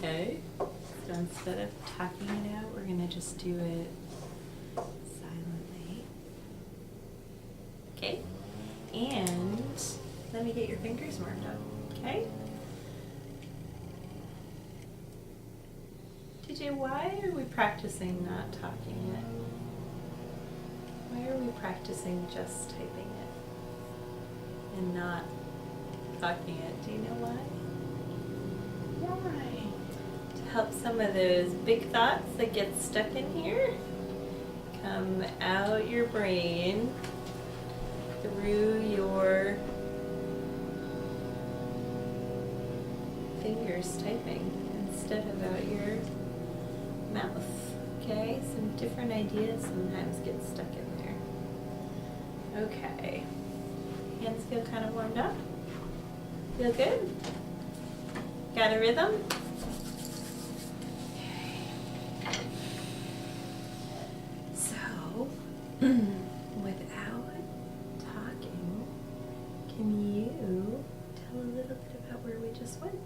Okay. So instead of talking it out, we're gonna just do it silently. Okay? And let me get your fingers warmed up, okay? TJ, why are we practicing not talking it? Why are we practicing just typing it and not talking it? Do you know why? Why? To help some of those big thoughts that get stuck in here come out your brain through your fingers typing instead of out your mouth. Okay, some different ideas sometimes get stuck in there. Okay, hands feel kind of warmed up? Feel good? Got a rhythm? Okay. So, without talking, can you tell a little bit about where we just went?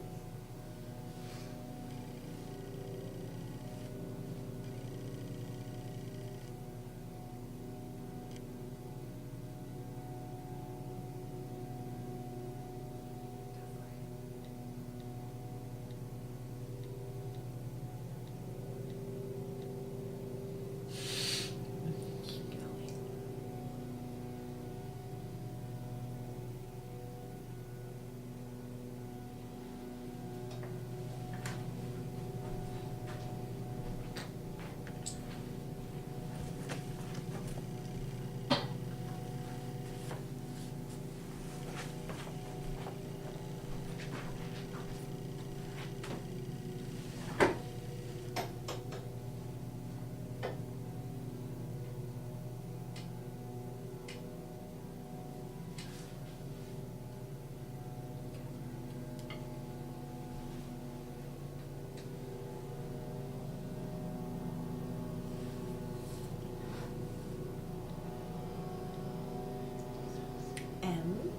M-E-T-E-R-Y.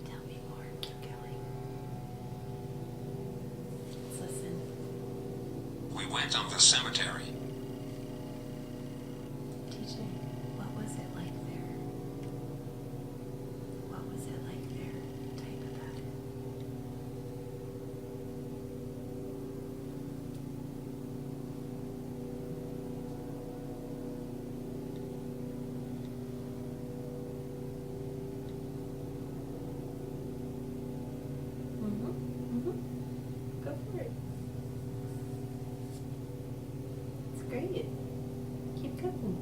Tell me more. Keep going. Let's listen. We went on the cemetery. TJ, what was it like there? What was it like there? Type about it. Go for it. It's great. Keep going.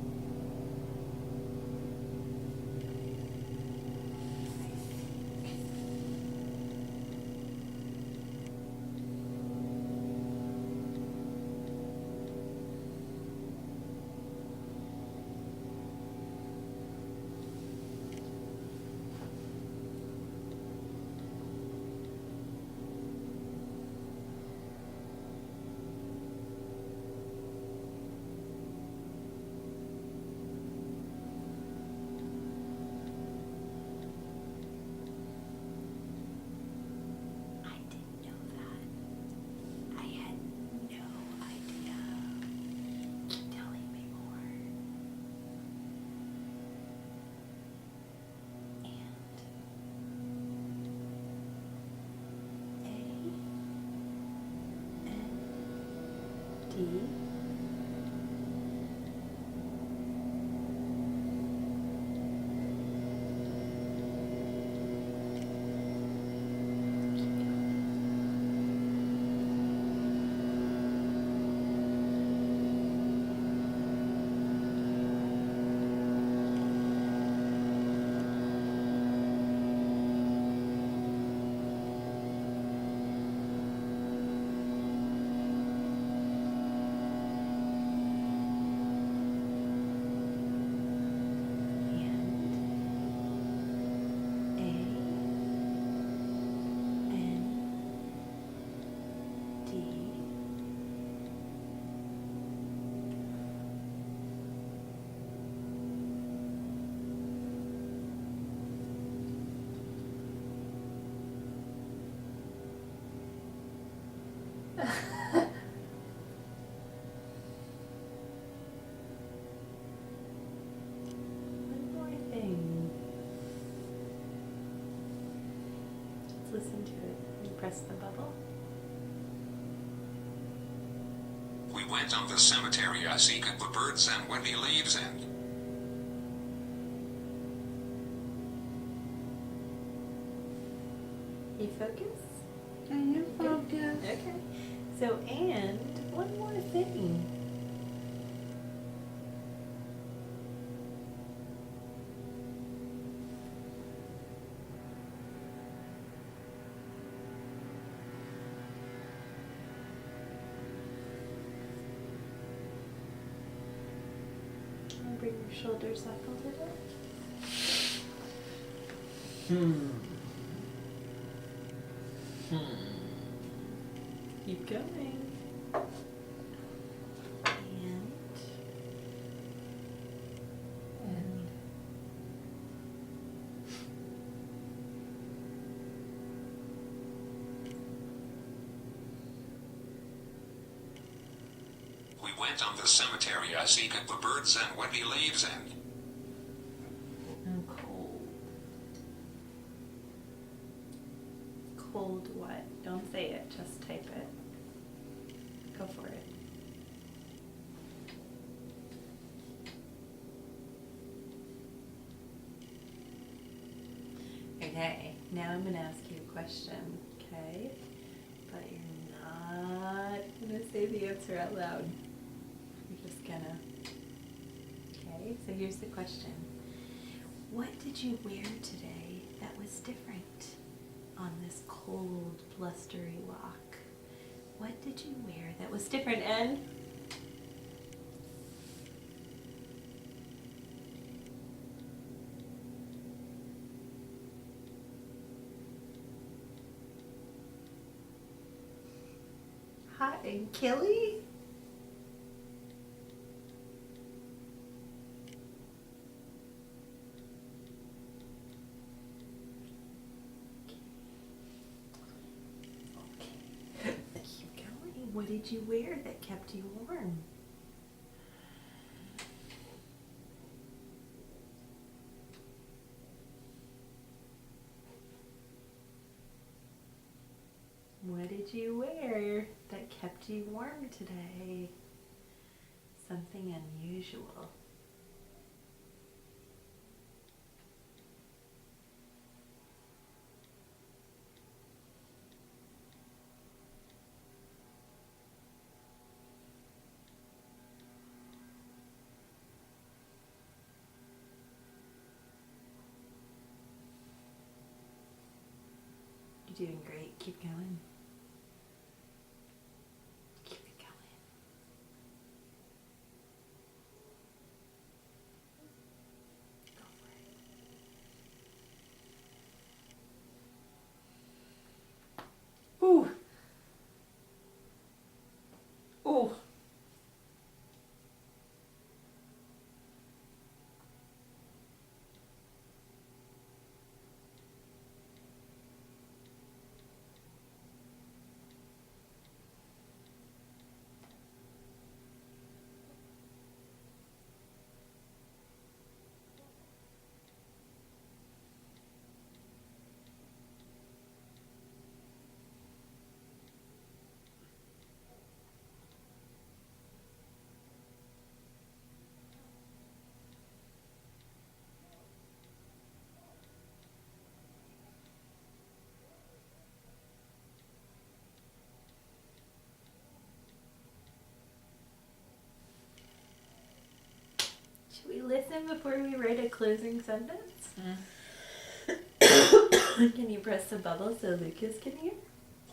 listen to it. You press the bubble. We went on the cemetery. I see the birds and windy leaves and You focus? I am focused. Okay. So, and one more thing. I'll bring your shoulders up a little. Keep going. And we went on the cemetery. I see the birds and windy leaves and I'm cold. Cold what? Don't say it, just type it. Go for it. Okay, now I'm gonna ask you a question, okay? But you're not gonna say the answer out loud. You're just gonna. Okay, so here's the question. What did you wear today that was different on this cold, blustery walk? What did you wear that was different? And hi, and Kelly? Keep going. What did you wear that kept you warm? What did you wear that kept you warm today? Something unusual. You're doing great. Keep going. Keep it going. Go for it. Ooh. Ooh. Should we listen before we write a closing sentence? Can you press the bubble so Lucas can hear?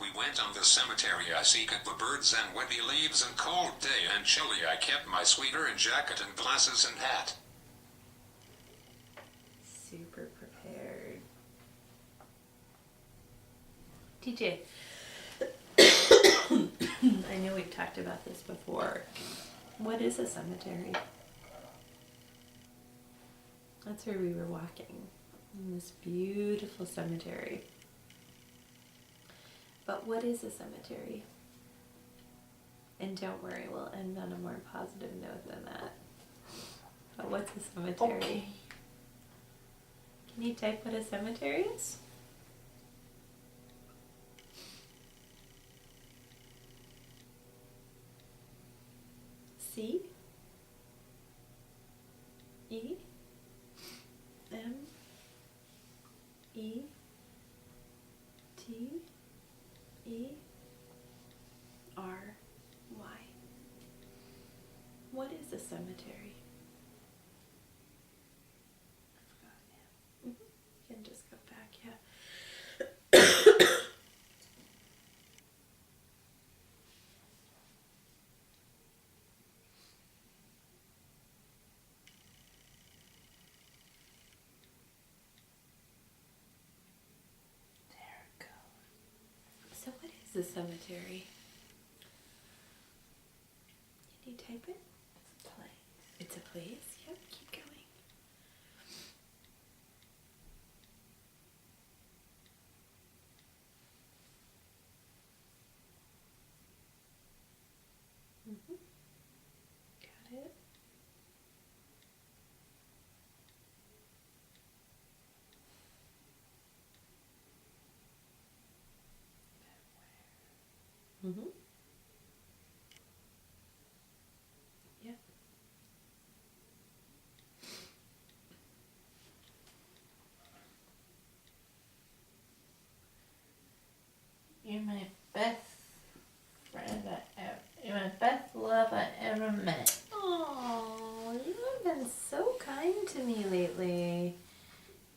we went on the cemetery. I see the birds and windy leaves and cold day and chilly. I kept my sweater and jacket and glasses and hat. Super prepared. TJ, I know we've talked about this before. What is a cemetery? That's where we were walking, in this beautiful cemetery. But what is a cemetery? And don't worry, we'll end on a more positive note than that. But what's a cemetery? Okay. Can you type what a cemetery is? the cemetery? You can just go back, yeah. There it goes. So what is the cemetery? Can you type it? It's a place. It's a place? Yep, keep going. Got it. Yep. You're my best friend you're my best love I ever met. Oh, you have been so kind to me lately.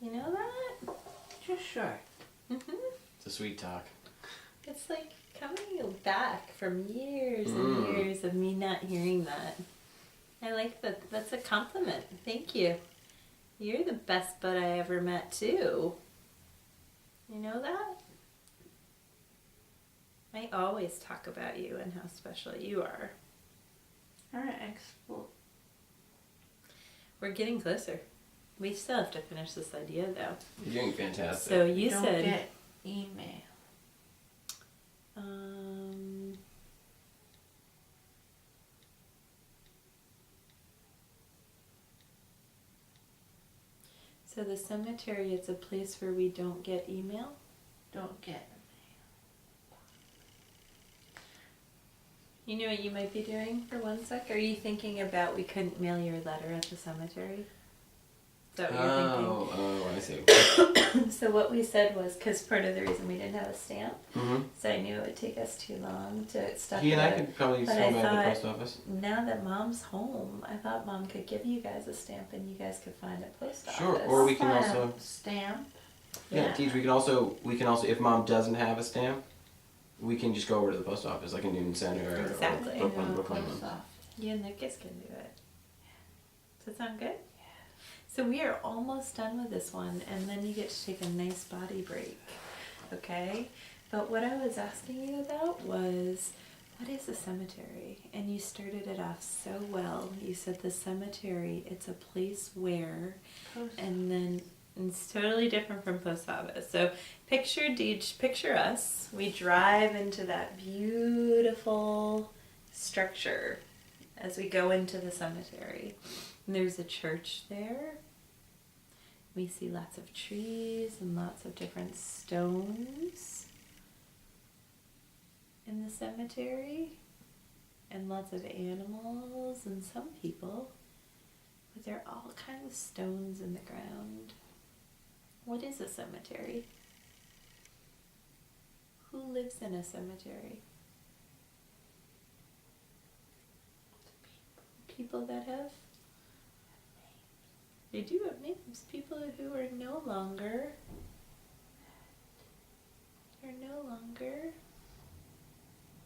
You know that? Just short. It's a sweet talk. It's like coming back from years and years of me not hearing that. I like that. That's a compliment. Thank you. You're the best bud I ever met, too. You know that? I always talk about you and how special you are. Alright, explore. We're getting closer. We still have to finish this idea, though. You're doing fantastic. So you Don't said... get email. So the cemetery, it's a place where we don't get email? Don't get You know what you might be doing for one sec? Are you thinking about we couldn't mail your letter at the cemetery? Is that what you're I see. thinking? So what we said was, because part of the reason we didn't have a stamp, so I knew it would take us too long to stuff He and I it. could probably But swim I at the thought, post office. now that Mom's home, I thought Mom could give you guys a stamp and you guys could find a post Sure, office. or we can File also... stamp. Yeah, Teach, we can also, if Mom doesn't have a stamp, we can just go over to the post office, like in Newton Center Exactly. or Brooklyn. Post office. You and Lucas can do it. Does that sound good? So we are almost done with this one, and then you get to take a nice body break, okay? But what I was asking you about was, what is a cemetery? And you started it off so well. You said the cemetery, it's a place where, and then it's totally different from post office. So picture us. We drive into that beautiful structure as we go into the cemetery. And there's a church there. We see lots of trees and lots of different stones in the cemetery. And lots of animals and some people. But there are all kinds of stones in the ground. What is a cemetery? Who lives in a cemetery? People that have... They do have names. People who are no longer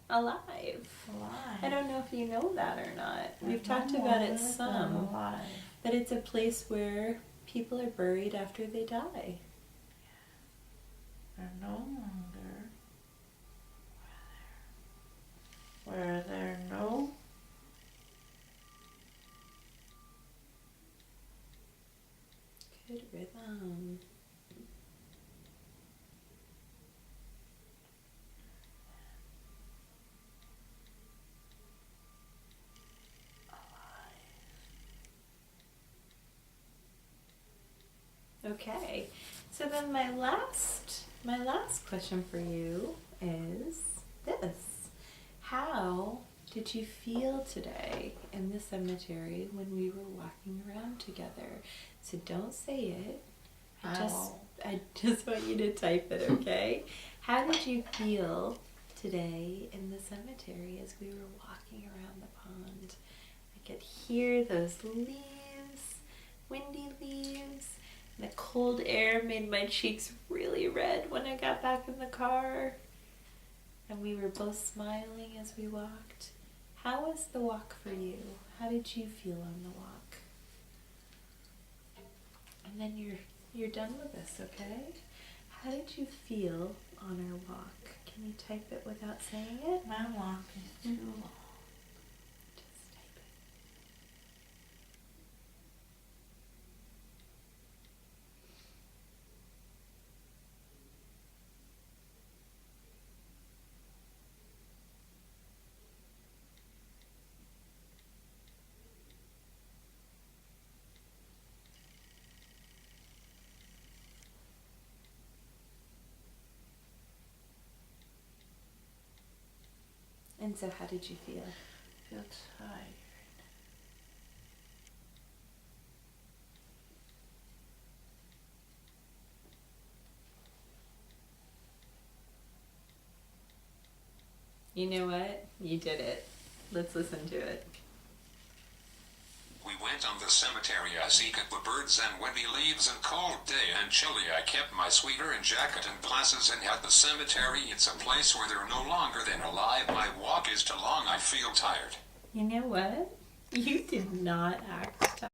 alive. I don't know if you know that or not. We've talked about it some. That it's a place where people are buried after they die. They're no longer where there are no Good rhythm. Okay, so then my last question for you is this. How did you feel today in the cemetery when we were walking around together? So don't say it. I just want you to type it, okay? How did you feel today in the cemetery as we were walking around the pond? could hear those leaves, windy leaves. The cold air made my cheeks really red when I got back in the car. And we were both smiling as we walked. How was the walk for you? How did you feel on the walk? And then you're done with this, okay? How did you feel on our walk? Can you type it without saying it? My walk is too long. Just type it. And so how did you feel? I feel tired. You know what? You did it. Let's listen to it. We went on the cemetery. I seek at the birds and windy leaves and cold day and chilly. I kept my sweater and jacket and glasses and at the cemetery. It's a place where they're no longer than alive. My walk is too long. I feel tired. You know what? You did not act